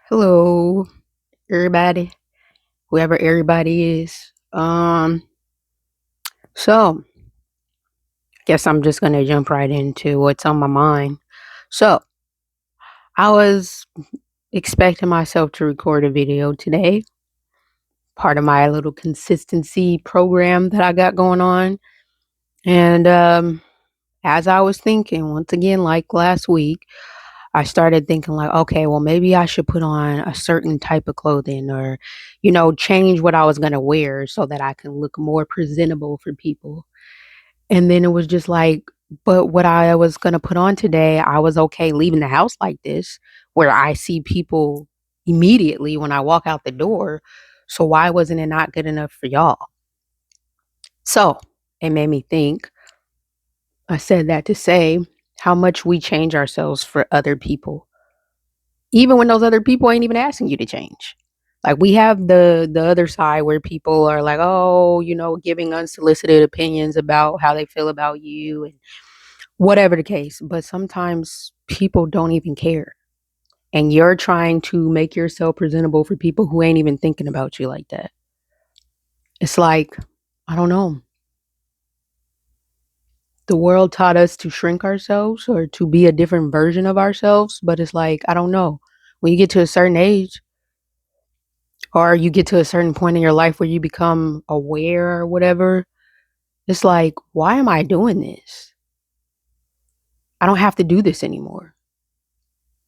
Hello, everybody, whoever everybody is. So guess I'm just gonna jump right into what's on my mind. So I was expecting myself to record a video today, part of my little consistency program that I got going on. And as I was thinking, once again, like last week, I started thinking like, okay, well, maybe I should put on a certain type of clothing or, change what I was gonna wear so that I can look more presentable for people. And then it was just like, but what I was gonna put on today, I was okay leaving the house like this, where I see people immediately when I walk out the door. So why wasn't it not good enough for y'all? So it made me think. I said that to say how much we change ourselves for other people even when those other people ain't even asking you to change. Like we have the other side where people are like, "Oh, giving unsolicited opinions about how they feel about you and whatever the case." But sometimes people don't even care. And you're trying to make yourself presentable for people who ain't even thinking about you like that. It's like, I don't know. The world taught us to shrink ourselves or to be a different version of ourselves, but it's like, I don't know. When you get to a certain age, or you get to a certain point in your life where you become aware or whatever, it's like, why am I doing this? I don't have to do this anymore.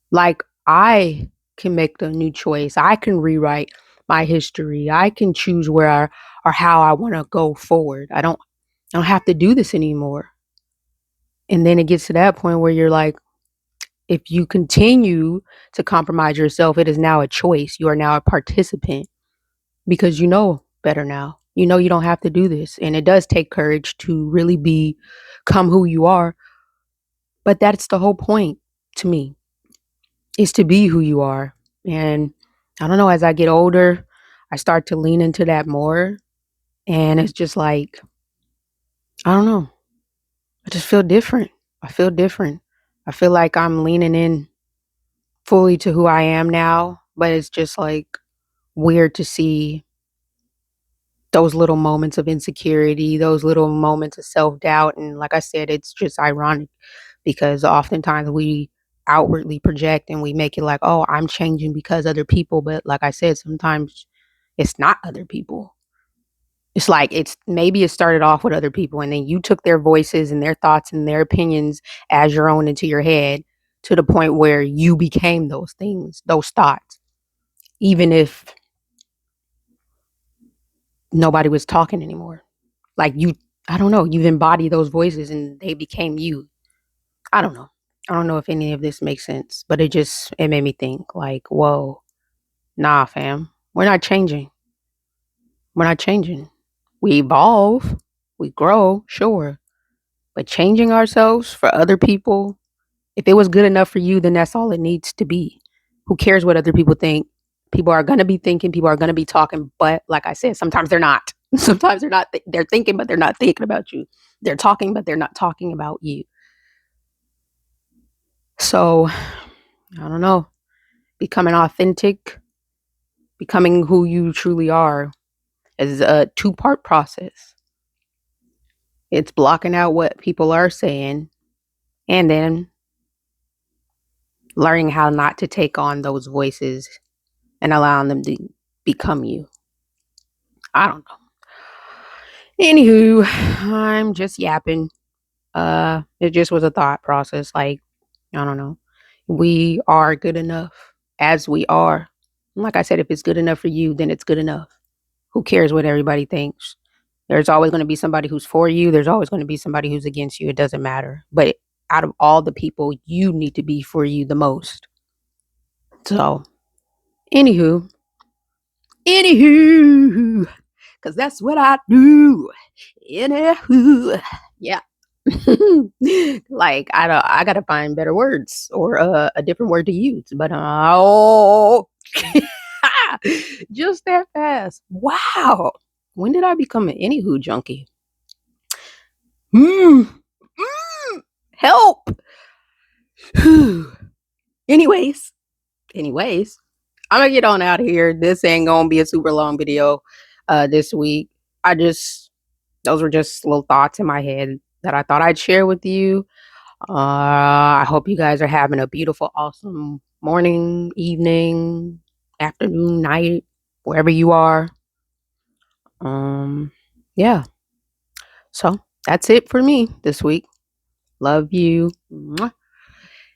Like, I can make the new choice. I can rewrite my history. I can choose or how I want to go forward. I don't have to do this anymore. And then it gets to that point where you're like, if you continue to compromise yourself, it is now a choice. You are now a participant because you know better now. You know you don't have to do this. And it does take courage to really become who you are. But that's the whole point to me, is to be who you are. And I don't know, as I get older, I start to lean into that more. And it's just like, I don't know. I just feel different. I feel different. I feel like I'm leaning in fully to who I am now. But it's just like weird to see those little moments of insecurity, those little moments of self-doubt, and like I said, it's just ironic because oftentimes we outwardly project and we make it like, "Oh, I'm changing because other people," but like I said, sometimes it's not other people. It's like it's maybe it started off with other people and then you took their voices and their thoughts and their opinions as your own into your head to the point where you became those things, those thoughts, even if nobody was talking anymore. Like you, I don't know, you've embodied those voices and they became you. I don't know. I don't know if any of this makes sense, but it made me think like, whoa, nah, fam. We're not changing. We're not changing. We evolve, we grow, sure. But changing ourselves for other people, if it was good enough for you, then that's all it needs to be. Who cares what other people think? People are going to be thinking, people are going to be talking, but like I said, sometimes they're not. Sometimes they're not. They're thinking, but they're not thinking about you. They're talking, but they're not talking about you. So, I don't know. Becoming authentic, becoming who you truly are is a two-part process. It's blocking out what people are saying and then learning how not to take on those voices and allowing them to become you. I don't know. Anywho, I'm just yapping. It just was a thought process. Like, I don't know. We are good enough as we are. Like I said, if it's good enough for you, then it's good enough. Who cares what everybody thinks? There's always going to be somebody who's for you. There's always going to be somebody who's against you. It doesn't matter. But out of all the people, you need to be for you the most. So, anywho, anywho, because that's what I do. Anywho, yeah. Like I gotta find better words or a different word to use. But oh, just that fast. Wow. When did I become an anywho junkie? Mm, mm, help. Anyways, anyways, I'm gonna get on out of here. This ain't gonna be a super long video this week. I just those were just little thoughts in my head that I thought I'd share with you. I hope you guys are having a beautiful, awesome morning, evening, afternoon, night, wherever you are. Um, yeah. So that's it for me this week. Love you. Mwah.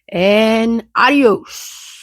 And adios.